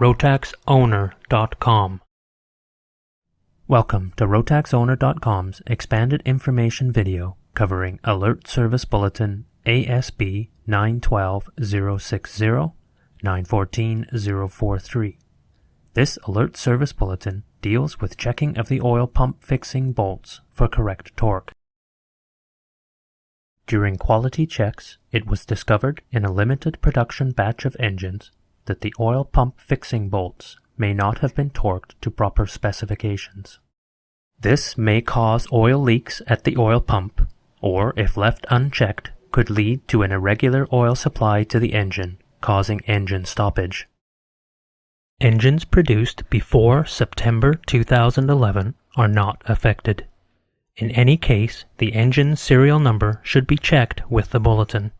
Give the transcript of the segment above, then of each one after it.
RotaxOwner.com. Welcome to RotaxOwner.com's expanded information video covering Alert Service Bulletin ASB-912-060, 914-043. This Alert Service Bulletin deals with checking of the oil pump fixing bolts for correct torque. During quality checks, it was discovered in a limited production batch of engines that the oil pump fixing bolts may not have been torqued to proper specifications. This may cause oil leaks at the oil pump, or if left unchecked, could lead to an irregular oil supply to the engine, causing engine stoppage. Engines produced before September 2011 are not affected. In any case, the engine serial number should be checked with the bulletin.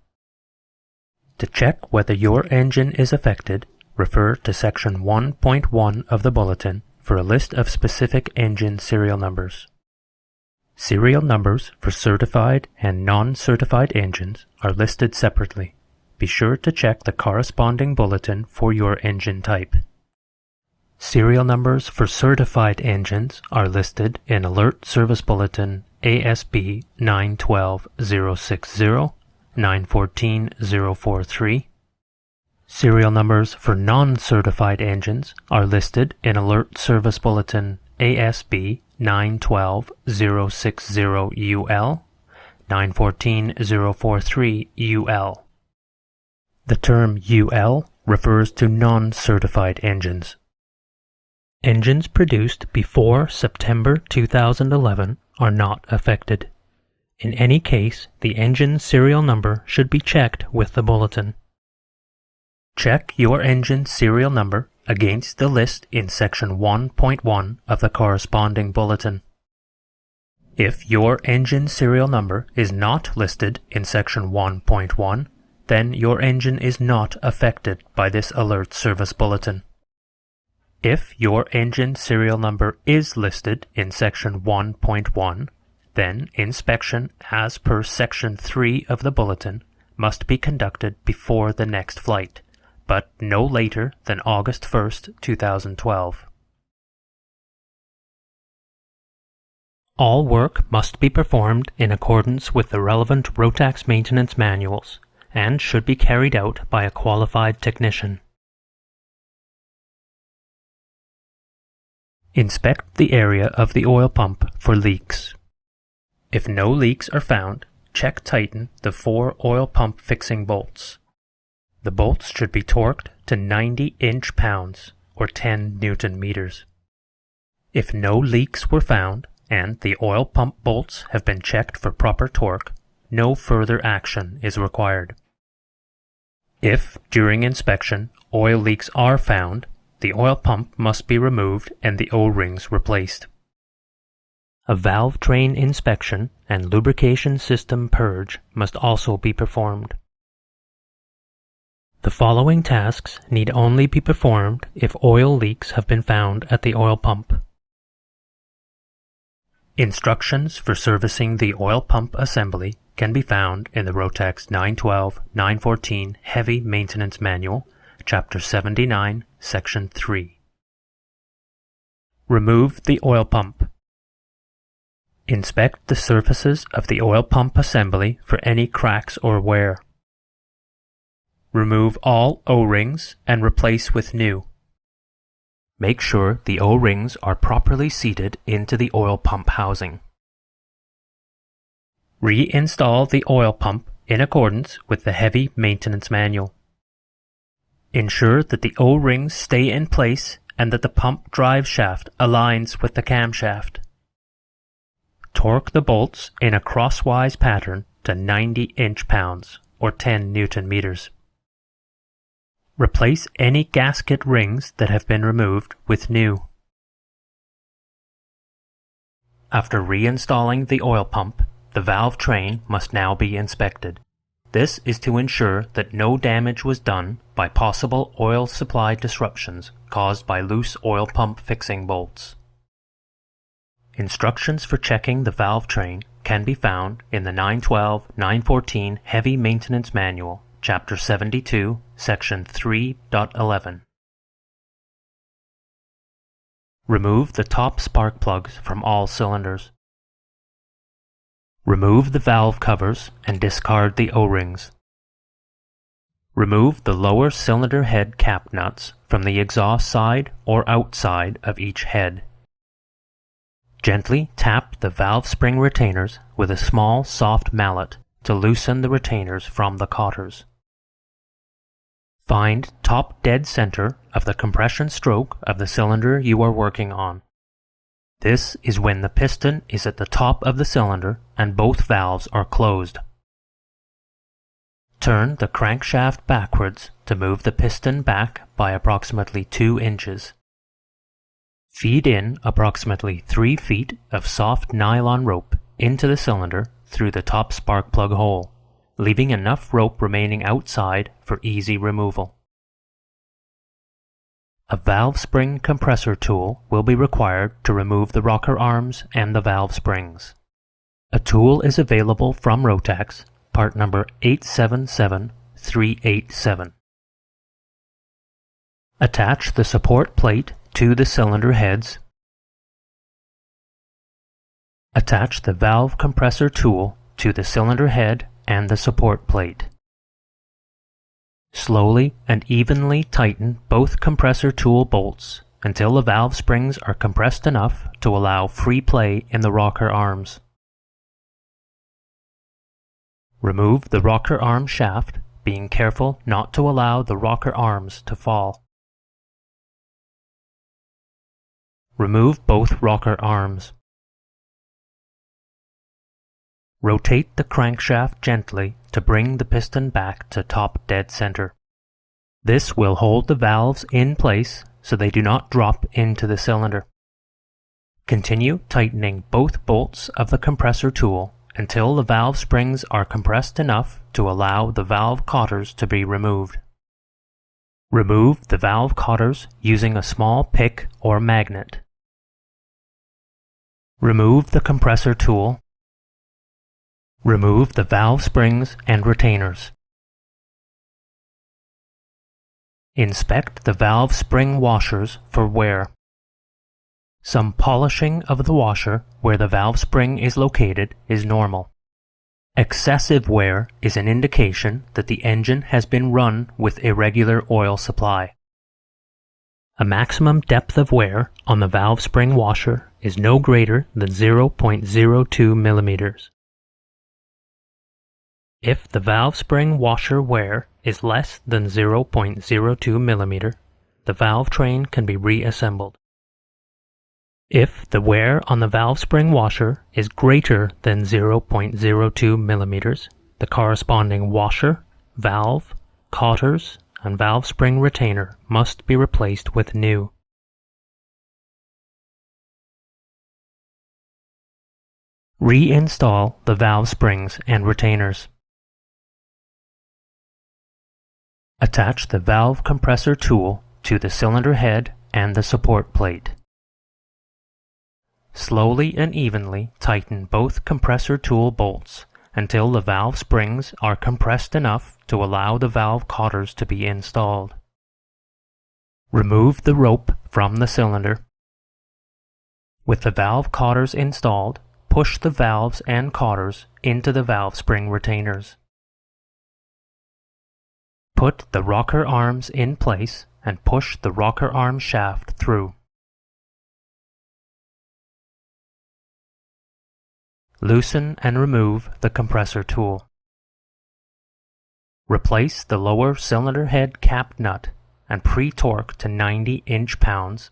To check whether your engine is affected, refer to Section 1.1 of the Bulletin for a list of specific engine serial numbers. Serial numbers for certified and non-certified engines are listed separately. Be sure to check the corresponding bulletin for your engine type. Serial numbers for certified engines are listed in Alert Service Bulletin ASB-912-060, 914-043. Serial numbers for non-certified engines are listed in Alert Service Bulletin ASB-912-060UL, 914-043UL. The term UL refers to non-certified engines. Engines produced before September 2011 are not affected. In any case, the engine serial number should be checked with the bulletin. Check your engine serial number against the list in Section 1.1 of the corresponding bulletin. If your engine serial number is not listed in Section 1.1, then your engine is not affected by this Alert Service Bulletin. If your engine serial number is listed in Section 1.1, then inspection as per Section 3 of the Bulletin must be conducted before the next flight, but no later than August 1st, 2012. All work must be performed in accordance with the relevant Rotax maintenance manuals and should be carried out by a qualified technician. Inspect the area of the oil pump for leaks. If no leaks are found, tighten the 4 oil pump fixing bolts. The bolts should be torqued to 90 inch-pounds or 10 Newton meters. If no leaks were found and the oil pump bolts have been checked for proper torque, no further action is required. If, during inspection, oil leaks are found, the oil pump must be removed and the O-rings replaced. A valve train inspection and lubrication system purge must also be performed. The following tasks need only be performed if oil leaks have been found at the oil pump. Instructions for servicing the oil pump assembly can be found in the Rotax 912-914 Heavy Maintenance Manual, Chapter 79, Section 3. Remove the oil pump. Inspect the surfaces of the oil pump assembly for any cracks or wear. Remove all O-rings and replace with new. Make sure the O-rings are properly seated into the oil pump housing. Reinstall the oil pump in accordance with the Heavy Maintenance Manual. Ensure that the O-rings stay in place and that the pump drive shaft aligns with the camshaft. Torque the bolts in a crosswise pattern to 90 inch-pounds or 10 Newton meters. Replace any gasket rings that have been removed with new. After reinstalling the oil pump, the valve train must now be inspected. This is to ensure that no damage was done by possible oil supply disruptions caused by loose oil pump fixing bolts. Instructions for checking the valve train can be found in the 912-914 Heavy Maintenance Manual, Chapter 72, Section 3.11. Remove the top spark plugs from all cylinders. Remove the valve covers and discard the O-rings. Remove the lower cylinder head cap nuts from the exhaust side or outside of each head. Gently tap the valve spring retainers with a small soft mallet to loosen the retainers from the cotters. Find top dead center of the compression stroke of the cylinder you are working on. This is when the piston is at the top of the cylinder and both valves are closed. Turn the crankshaft backwards to move the piston back by approximately 2 inches. Feed in approximately 3 feet of soft nylon rope into the cylinder through the top spark plug hole, leaving enough rope remaining outside for easy removal. A valve spring compressor tool will be required to remove the rocker arms and the valve springs. A tool is available from Rotax, part number 877387. Attach the support plate to the cylinder heads. Attach the valve compressor tool to the cylinder head and the support plate. Slowly and evenly tighten both compressor tool bolts until the valve springs are compressed enough to allow free play in the rocker arms. Remove the rocker arm shaft, being careful not to allow the rocker arms to fall. Remove both rocker arms. Rotate the crankshaft gently to bring the piston back to top dead center. This will hold the valves in place so they do not drop into the cylinder. Continue tightening both bolts of the compressor tool until the valve springs are compressed enough to allow the valve cotters to be removed. Remove the valve cotters using a small pick or magnet. Remove the compressor tool. Remove the valve springs and retainers. Inspect the valve spring washers for wear. Some polishing of the washer where the valve spring is located is normal. Excessive wear is an indication that the engine has been run with irregular oil supply. A maximum depth of wear on the valve spring washer is no greater than 0.02 millimeters. If the valve spring washer wear is less than 0.02 millimeter, the valve train can be reassembled. If the wear on the valve spring washer is greater than 0.02 millimeters, the corresponding washer, valve, cotters, and valve spring retainer must be replaced with new. Reinstall the valve springs and retainers. Attach the valve compressor tool to the cylinder head and the support plate. Slowly and evenly tighten both compressor tool bolts until the valve springs are compressed enough to allow the valve cotters to be installed. Remove the rope from the cylinder. With the valve cotters installed, push the valves and cotters into the valve spring retainers. Put the rocker arms in place and push the rocker arm shaft through. Loosen and remove the compressor tool. Replace the lower cylinder head cap nut and pre-torque to 90 inch-pounds.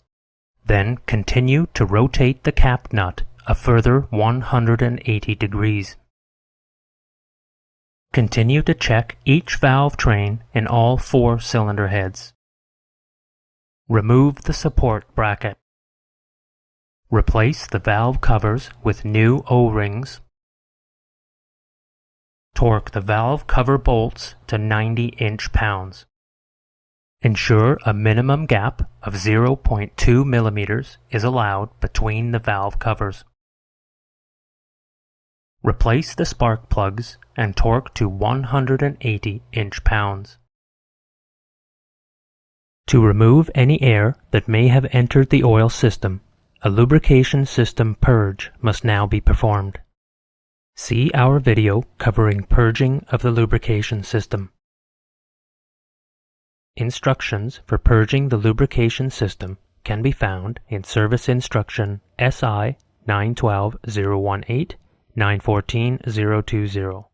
Then continue to rotate the cap nut a further 180 degrees. Continue to check each valve train in all 4 cylinder heads. Remove the support bracket. Replace the valve covers with new O-rings. Torque the valve cover bolts to 90 inch-pounds. Ensure a minimum gap of 0.2 millimeters is allowed between the valve covers. Replace the spark plugs and torque to 180 inch-pounds. To remove any air that may have entered the oil system, a lubrication system purge must now be performed. See our video covering purging of the lubrication system. Instructions for purging the lubrication system can be found in Service Instruction SI 912-018, 914-020.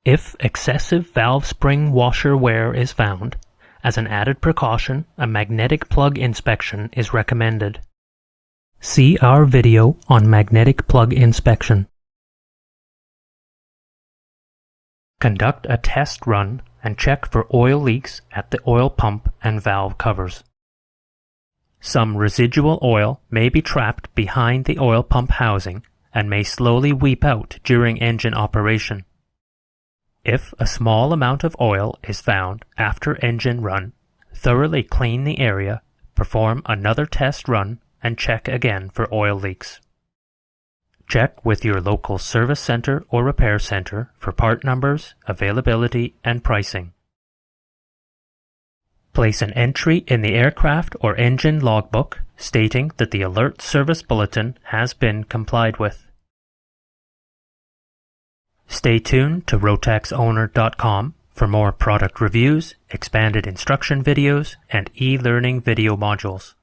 If excessive valve spring washer wear is found, as an added precaution, a magnetic plug inspection is recommended. See our video on magnetic plug inspection. Conduct a test run and check for oil leaks at the oil pump and valve covers. Some residual oil may be trapped behind the oil pump housing and may slowly weep out during engine operation. If a small amount of oil is found after engine run, thoroughly clean the area, perform another test run, and check again for oil leaks. Check with your local service center or repair center for part numbers, availability, and pricing. Place an entry in the aircraft or engine logbook stating that the alert service bulletin has been complied with. Stay tuned to rotaxowner.com for more product reviews, expanded instruction videos, and e-learning video modules.